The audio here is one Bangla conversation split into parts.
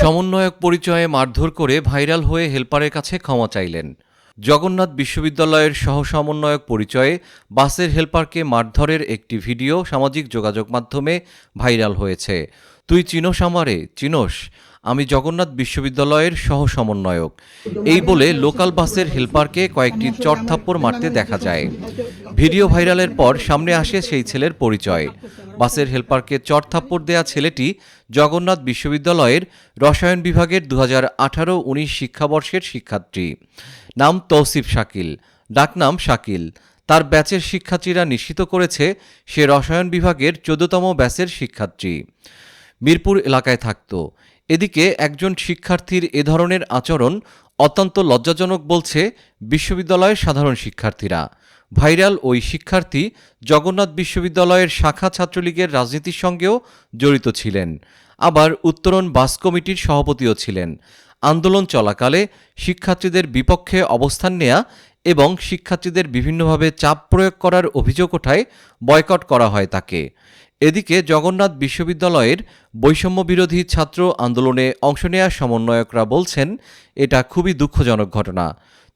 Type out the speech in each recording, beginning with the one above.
সমন্বয়ক পরিচয়ে মারধর করে ভাইরাল হয়ে হেলপারের কাছে ক্ষমা চাইলেন। জগন্নাথ বিশ্ববিদ্যালয়ের সহসমন্বয়ক পরিচয়ে বাসের হেলপারকে মারধরের একটি ভিডিও সামাজিক যোগাযোগ মাধ্যমে ভাইরাল হয়েছে। তুই চিনোস আমারে, চিনোস? আমি জগন্নাথ বিশ্ববিদ্যালয়ের সহসমন্বয়ক, এই বলে লোকাল বাসের হেলপারকে কয়েকটি চড়থাপ্পড় মারতে দেখা যায়। ভিডিও ভাইরালের পর সামনে আসে সেই ছেলের পরিচয়। বাসের হেলপারকে চড়থাপ্পড় দেয়া ছেলেটি জগন্নাথ বিশ্ববিদ্যালয়ের রসায়ন বিভাগের 2018-19 শিক্ষাবর্ষের শিক্ষার্থী। নাম তৌসিফ শাকিল, ডাকনাম শাকিল। তার ব্যাচের শিক্ষার্থীরা নিশ্চিত করেছে সে রসায়ন বিভাগের 14তম ব্যাচের শিক্ষার্থী। মিরপুর এলাকায় থাকত। এদিকে একজন শিক্ষার্থীর এ ধরনের আচরণ অত্যন্ত লজ্জাজনক বলছে বিশ্ববিদ্যালয়ের সাধারণ শিক্ষার্থীরা। ভাইরাল ওই শিক্ষার্থী জগন্নাথ বিশ্ববিদ্যালয়ের শাখা ছাত্রলীগের রাজনীতির সঙ্গেও জড়িত ছিলেন, আবার উত্তরণ বাস কমিটির সভাপতিও ছিলেন। আন্দোলন চলাকালে শিক্ষার্থীদের বিপক্ষে অবস্থান নেয়া এবং শিক্ষার্থীদের বিভিন্নভাবে চাপ প্রয়োগ করার অভিযোগ ওঠায় বয়কট করা হয় তাকে। এদিকে জগন্নাথ বিশ্ববিদ্যালয়ের বৈষম্য বিরোধী ছাত্র আন্দোলনে অংশ নেয়া সমন্বয়করা বলছেন, এটা খুবই দুঃখজনক ঘটনা।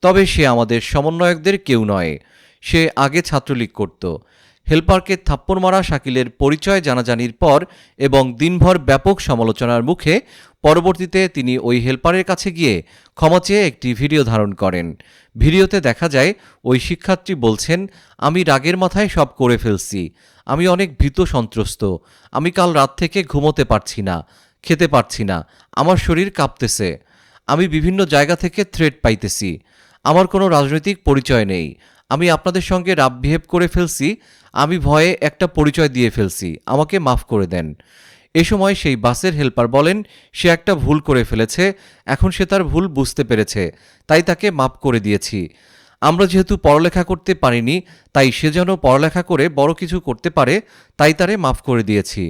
তবে সে আমাদের সমন্বয়কদের কেউ নয়, সে আগে ছাত্রলীগ করত। হেলপারকে থাপ্পড় মারা শাকিলের পরিচয় জানাজানির পর এবং দিনভর ব্যাপক সমালোচনার মুখে পরবর্তীতে তিনি ওই হেলপারের কাছে গিয়ে ক্ষমা চেয়ে একটি ভিডিও ধারণ করেন। ভিডিওতে দেখা যায় ওই শিক্ষার্থী বলছেন, আমি রাগের মাথায় সব করে ফেলছি, আমি অনেক ভীত সন্ত্রস্ত, আমি কাল রাত থেকে ঘুমোতে পারছি না, খেতে পারছি না, আমার শরীর কাঁপতেছে, আমি বিভিন্ন জায়গা থেকে থ্রেট পাইতেছি, আমার কোনো রাজনৈতিক পরিচয় নেই, আমি আপনাদের সঙ্গে রাব বিহেভ করে ফেলছি, আমি ভয়ে একটা পরিচয় দিয়ে ফেলছি, আমাকে মাফ করে দেন। এ সময় সেই বাসের হেলপার বলেন সে একটা ভুল করে ফেলেছে, এখন সে তার ভুল বুঝতে পেরেছে, তাই তাকে মাফ করে দিয়েছি। আমরা যেহেতু পড়ালেখা করতে পারিনি, তাই সে যেন পড়ালেখা করে বড় কিছু করতে পারে, তাই তারে মাফ করে দিয়েছি।